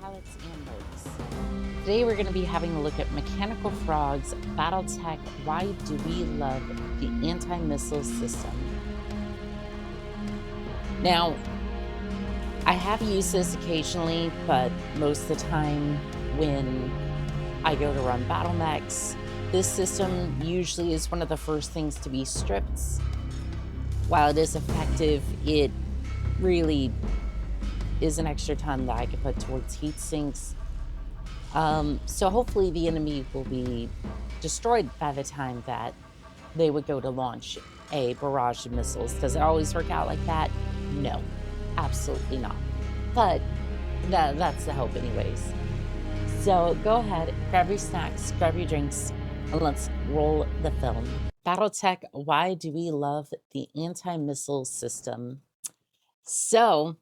callouts and motes. Today we're going to be having a look at Mechanical Frog's Battletech Why Do We Love the Anti-Missile System. Now, I have used this occasionally, but most of the time when I go to run battle mechs, this system usually is one of the first things to be stripped. While it is effective, it really is an extra ton that I could put towards heat sinks. So hopefully the enemy will be destroyed by the time that they would go to launch a barrage of missiles. Does it always work out like that? No, absolutely not. But that's the hope anyways. So go ahead, grab your snacks, grab your drinks, and let's roll the film. Battletech, why do we love the anti-missile system? So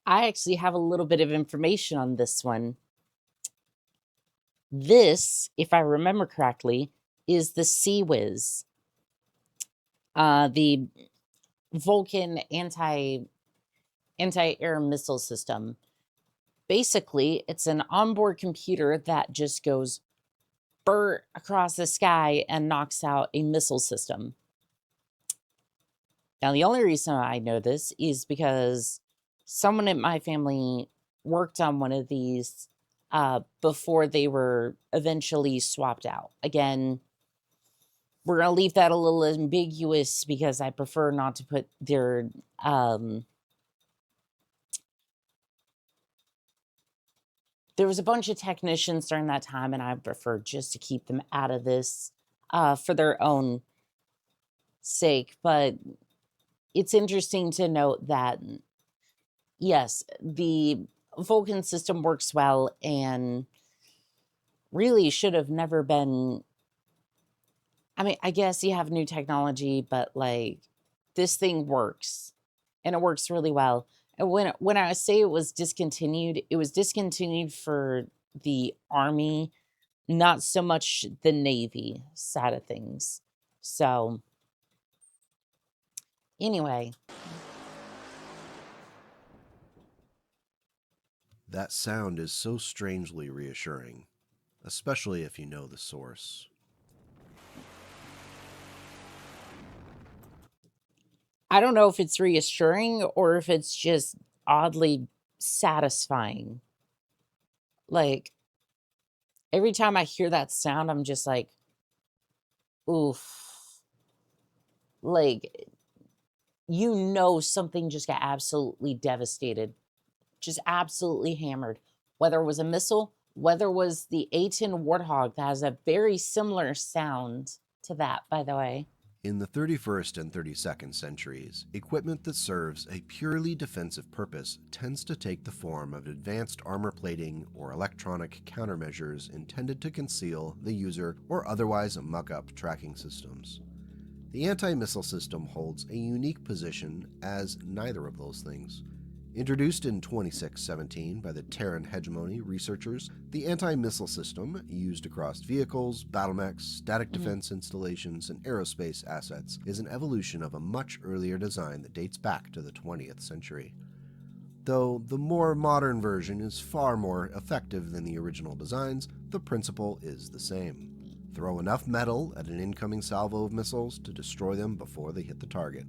I actually have a little bit of information on this one. This, if I remember correctly, is the Sea-Wiz, the Vulcan anti-air missile system. Basically, it's an onboard computer that just goes burr across the sky and knocks out a missile system. Now, the only reason I know this is because someone in my family worked on one of these before they were eventually swapped out. Again, we're going to leave that a little ambiguous because I prefer not to put their there was a bunch of technicians during that time, and I prefer just to keep them out of this for their own sake. But it's interesting to note that, yes, the Vulcan system works well and really should have never been. I mean, I guess you have new technology, but like this thing works and it works really well. And when I say it was discontinued for the Army, not so much the Navy side of things. So anyway. That sound is so strangely reassuring, especially if you know the source. I don't know if it's reassuring or if it's just oddly satisfying. Like, every time I hear that sound, I'm just like, oof. Like, you know something just got absolutely devastated. Just absolutely hammered. Whether it was a missile, whether it was the A-10 Warthog that has a very similar sound to that, by the way. In the 31st and 32nd centuries, equipment that serves a purely defensive purpose tends to take the form of advanced armor plating or electronic countermeasures intended to conceal the user or otherwise muck up tracking systems. The anti-missile system holds a unique position as neither of those things. Introduced in 2617 by the Terran hegemony researchers, the anti-missile system, used across vehicles, battle mechs, static defense installations, and aerospace assets, is an evolution of a much earlier design that dates back to the 20th century. Though the more modern version is far more effective than the original designs, the principle is the same. Throw enough metal at an incoming salvo of missiles to destroy them before they hit the target.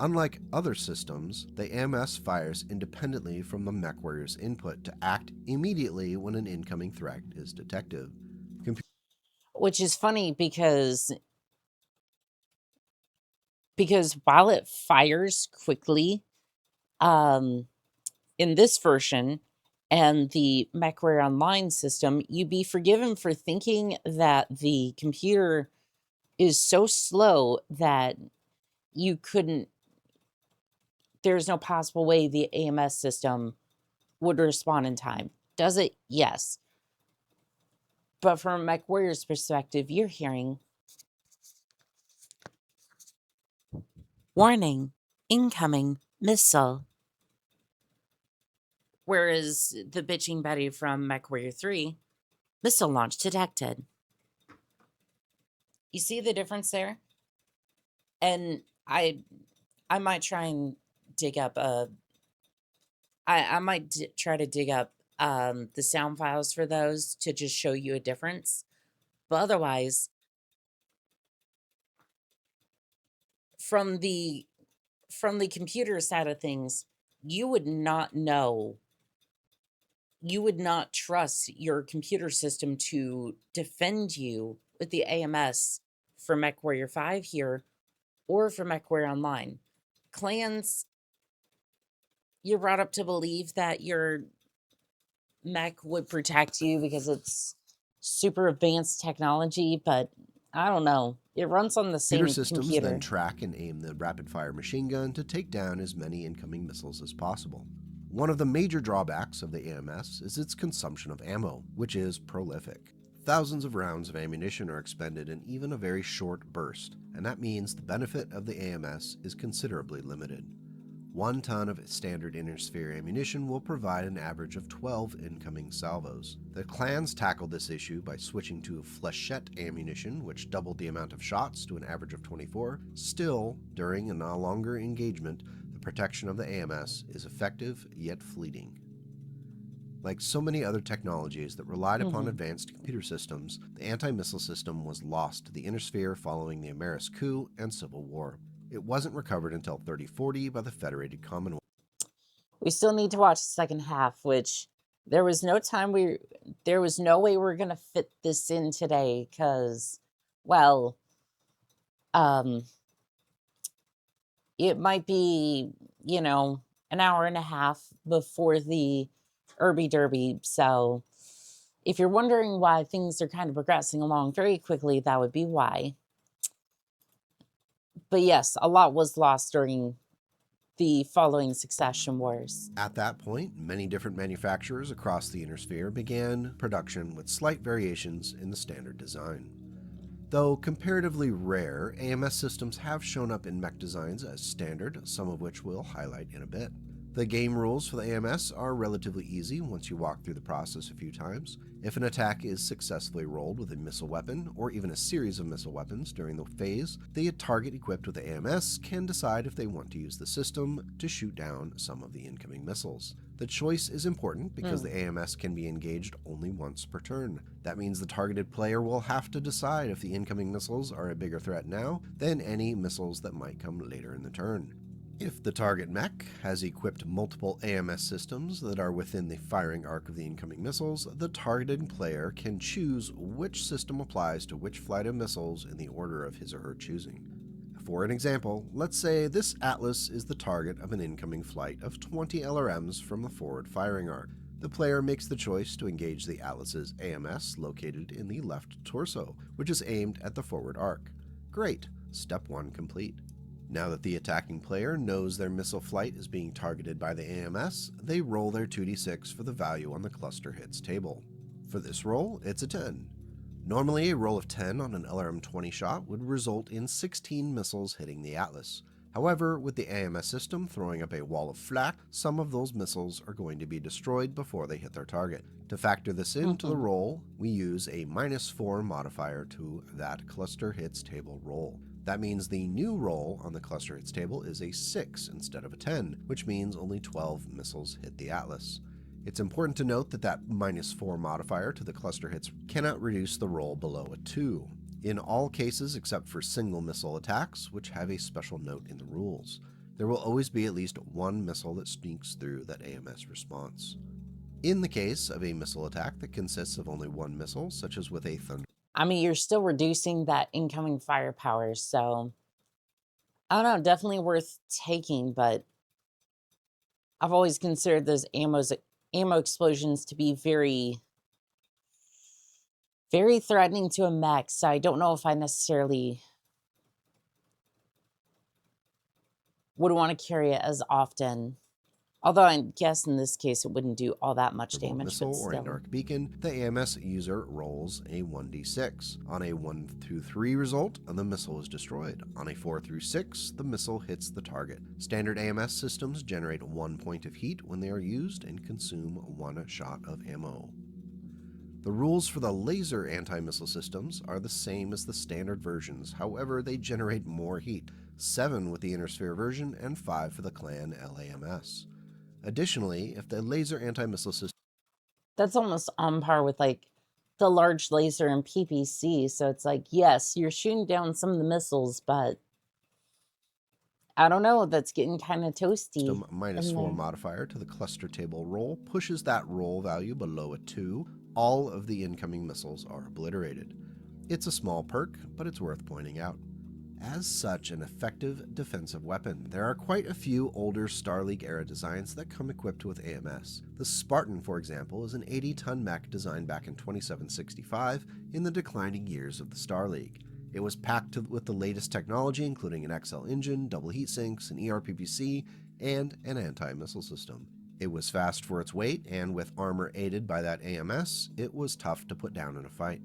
Unlike other systems, the AMS fires independently from the mech warrior's input to act immediately when an incoming threat is detected. Which is funny because while it fires quickly in this version and the MechWarrior Online system, you'd be forgiven for thinking that the computer is so slow that you couldn't. There's no possible way the AMS system would respond in time. Does it? Yes. But from a MechWarrior's perspective, you're hearing, warning, incoming missile. Whereas the bitching Betty from MechWarrior 3, missile launch detected. You see the difference there? And I might try and dig up I might try to dig up the sound files for those to just show you a difference. But otherwise, from the computer side of things, you would not know, you would not trust your computer system to defend you with the AMS for MechWarrior 5 here or for MechWarrior Online. Clans, you're brought up to believe that your mech would protect you because it's super advanced technology, but I don't know. It runs on the Computer same systems then computer. track and aim the rapid-fire machine gun to take down as many incoming missiles as possible. One of the major drawbacks of the AMS is its consumption of ammo, which is prolific. Thousands of rounds of ammunition are expended in even a very short burst, and that means the benefit of the AMS is considerably limited. 1 ton of standard inner sphere ammunition will provide an average of 12 incoming salvos. The clans tackled this issue by switching to flechette ammunition, which doubled the amount of shots to an average of 24. Still, during a longer engagement, the protection of the AMS is effective yet fleeting. Like so many other technologies that relied upon advanced computer systems, the anti-missile system was lost to the inner sphere following the Ameris coup and Civil War. It wasn't recovered until 3040 by the Federated Commonwealth. We still need to watch the second half, which there was no way we were gonna fit this in today because, well, it might be, an hour and a half before the Irby Derby. So if you're wondering why things are kind of progressing along very quickly, that would be why. But yes, a lot was lost during the following succession wars. At that point, many different manufacturers across the inner sphere began production with slight variations in the standard design. Though comparatively rare, AMS systems have shown up in mech designs as standard, some of which we'll highlight in a bit. The game rules for the AMS are relatively easy once you walk through the process a few times. If an attack is successfully rolled with a missile weapon, or even a series of missile weapons during the phase, the target equipped with the AMS can decide if they want to use the system to shoot down some of the incoming missiles. The choice is important because the AMS can be engaged only once per turn. That means the targeted player will have to decide if the incoming missiles are a bigger threat now than any missiles that might come later in the turn. If the target mech has equipped multiple AMS systems that are within the firing arc of the incoming missiles, the targeted player can choose which system applies to which flight of missiles in the order of his or her choosing. For an example, let's say this Atlas is the target of an incoming flight of 20 LRMs from the forward firing arc. The player makes the choice to engage the Atlas's AMS located in the left torso, which is aimed at the forward arc. Great, step 1 complete. Now that the attacking player knows their missile flight is being targeted by the AMS, they roll their 2d6 for the value on the cluster hits table. For this roll, it's a 10. Normally, a roll of 10 on an LRM 20 shot would result in 16 missiles hitting the Atlas. However, with the AMS system throwing up a wall of flak, some of those missiles are going to be destroyed before they hit their target. To factor this into the roll, we use a -4 modifier to that cluster hits table roll. That means the new roll on the cluster hits table is a 6 instead of a 10, which means only 12 missiles hit the Atlas. It's important to note that that -4 modifier to the cluster hits cannot reduce the roll below a 2, in all cases except for single missile attacks, which have a special note in the rules. There will always be at least one missile that sneaks through that AMS response. In the case of a missile attack that consists of only one missile, such as with a thunder, I mean, you're still reducing that incoming firepower, so I don't know, definitely worth taking, but I've always considered those ammo explosions to be very, very threatening to a mech, so I don't know if I necessarily would want to carry it as often. Although I guess in this case it wouldn't do all that much damage, missile but or a still. dark beacon, the AMS user rolls a 1d6. On a 1 through 3 result, the missile is destroyed. On a 4 through 6, the missile hits the target. Standard AMS systems generate 1 point of heat when they are used and consume 1 shot of ammo. The rules for the laser anti-missile systems are the same as the standard versions, however they generate more heat, 7 with the inner sphere version and 5 for the clan LAMS. Additionally, if the laser anti-missile system That's almost on par with like the large laser in PPC. So it's like, yes, you're shooting down some of the missiles, but I don't know, that's getting kind of toasty. -4 modifier to the cluster table roll pushes that roll value below a 2. All of the incoming missiles are obliterated. It's a small perk, but it's worth pointing out. As such an effective defensive weapon, there are quite a few older Star League era designs that come equipped with AMS. The Spartan, for example, is an 80-ton mech designed back in 2765 in the declining years of the Star League. It was packed with the latest technology, including an XL engine, double heat sinks, an ERPPC, and an anti-missile system. It was fast for its weight, and with armor aided by that AMS, it was tough to put down in a fight.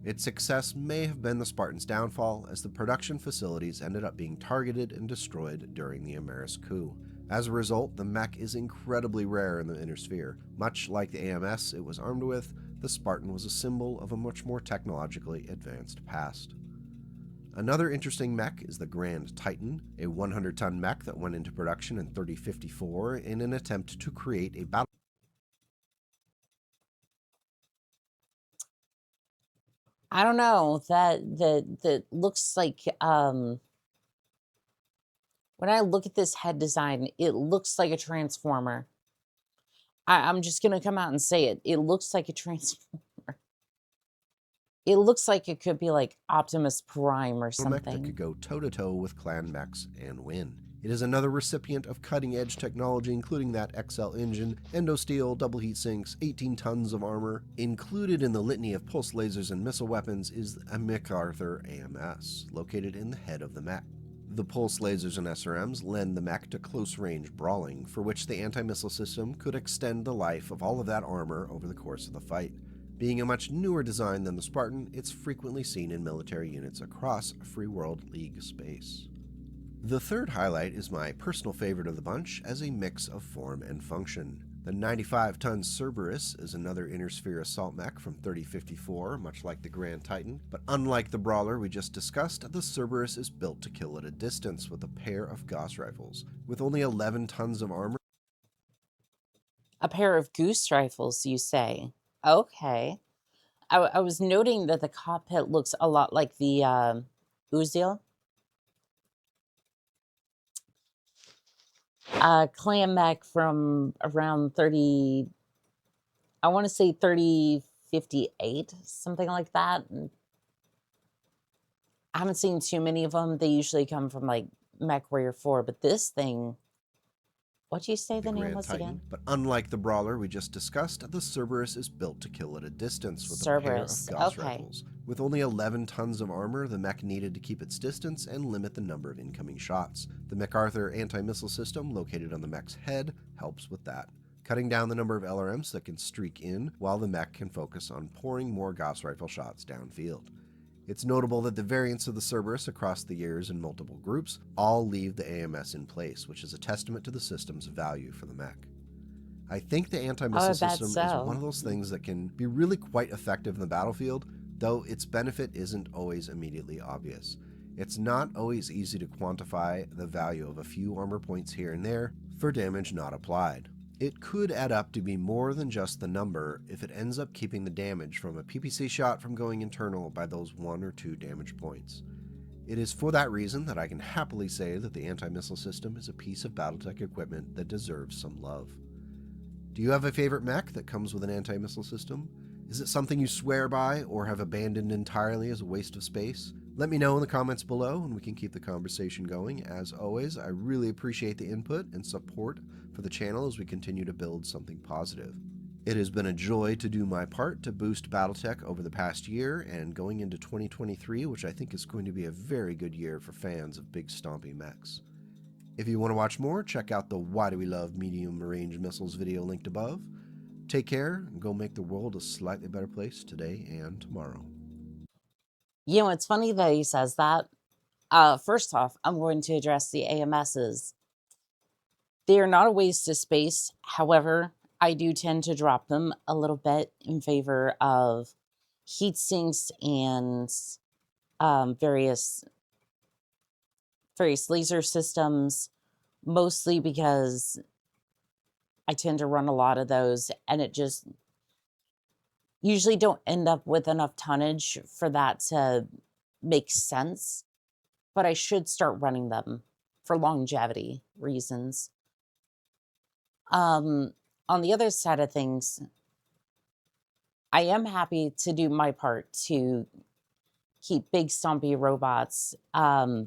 Its success may have been the Spartan's downfall, as the production facilities ended up being targeted and destroyed during the Ameris coup. As a result, the mech is incredibly rare in the Inner Sphere. Much like the AMS it was armed with, the Spartan was a symbol of a much more technologically advanced past. Another interesting mech is the Grand Titan, a 100-ton mech that went into production in 3054 in an attempt to create a battle. I don't know, that looks like when I look at this head design, it looks like a transformer. I'm just gonna come out and say it. It looks like a transformer. It looks like it could be like Optimus Prime or Mech that something. could go toe-to-toe with clan mechs and win. It is another recipient of cutting-edge technology, including that XL engine, endosteel, double heat sinks, 18 tons of armor. Included in the litany of pulse lasers and missile weapons is a MacArthur AMS, located in the head of the mech. The pulse lasers and SRMs lend the mech to close-range brawling, for which the anti-missile system could extend the life of all of that armor over the course of the fight. Being a much newer design than the Spartan, it's frequently seen in military units across Free World League space. The third highlight is my personal favorite of the bunch as a mix of form and function. The 95-ton Cerberus is another Inner Sphere assault mech from 3054, much like the Grand Titan, but unlike the brawler we just discussed, the Cerberus is built to kill at a distance with a pair of Gauss rifles. With only 11 tons of armor, A pair of goose rifles, you say? Okay. I was noting that the cockpit looks a lot like the Uziel. Clan mech from around 30, I want to say 3058, something like that. I haven't seen too many of them. They usually come from like Mech Warrior 4, but this thing, what'd you say the name was again? But unlike the brawler we just discussed, the Cerberus is built to kill at a distance with a pair of Cerberus. Gauss Okay. rifles. With only 11 tons of armor, the mech needed to keep its distance and limit the number of incoming shots. The MacArthur anti-missile system, located on the mech's head, helps with that, cutting down the number of LRMs that can streak in, while the mech can focus on pouring more Gauss rifle shots downfield. It's notable that the variants of the Cerberus across the years in multiple groups all leave the AMS in place, which is a testament to the system's value for the mech. I think the anti-missile system is one of those things that can be really quite effective in the battlefield, though its benefit isn't always immediately obvious. It's not always easy to quantify the value of a few armor points here and there for damage not applied. It could add up to be more than just the number if it ends up keeping the damage from a PPC shot from going internal by those 1 or 2 damage points. It is for that reason that I can happily say that the anti-missile system is a piece of Battletech equipment that deserves some love. Do you have a favorite mech that comes with an anti-missile system? Is it something you swear by or have abandoned entirely as a waste of space? Let me know in the comments below and we can keep the conversation going. As always, I really appreciate the input and support for the channel as we continue to build something positive. It has been a joy to do my part to boost Battletech over the past year and going into 2023, which I think is going to be a very good year for fans of big stompy mechs. If you want to watch more, check out the Why Do We Love Medium Range Missiles video linked above. Take care and go make the world a slightly better place today and tomorrow. You know, it's funny that he says that. First off, I'm going to address the AMSs. They are not a waste of space. However, I do tend to drop them a little bit in favor of heat sinks and various laser systems, mostly because I tend to run a lot of those and it just usually don't end up with enough tonnage for that to make sense, but I should start running them for longevity reasons. On the other side of things, I am happy to do my part to keep big stompy robots not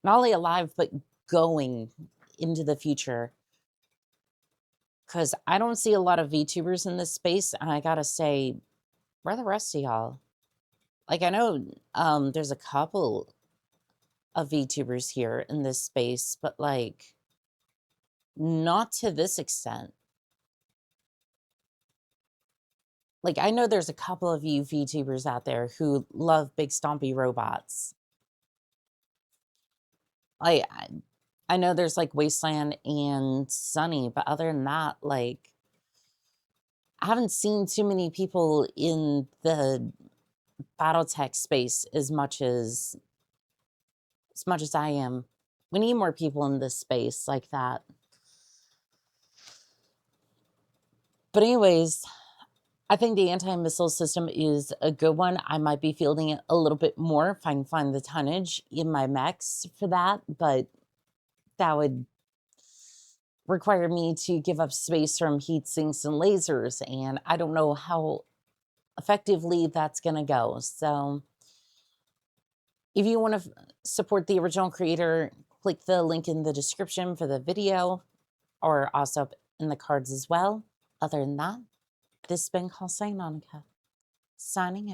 only alive but going into the future, because I don't see a lot of VTubers in this space, and I gotta say, where are the rest of y'all? Like, I know there's a couple of VTubers here in this space, but like not to this extent. Like, I know there's a couple of you VTubers out there who love big stompy robots. I know there's like Wasteland and Sunny, but other than that, like, I haven't seen too many people in the Battletech space as much as I am. We need more people in this space like that. But anyways, I think the anti-missile system is a good one. I might be fielding it a little bit more if I can find the tonnage in my mechs for that, but that would require me to give up space from heat sinks and lasers, and I don't know how effectively that's going to go. So if you want to support the original creator, click the link in the description for the video, or also in the cards as well. Other than that, this has been Annika, signing out.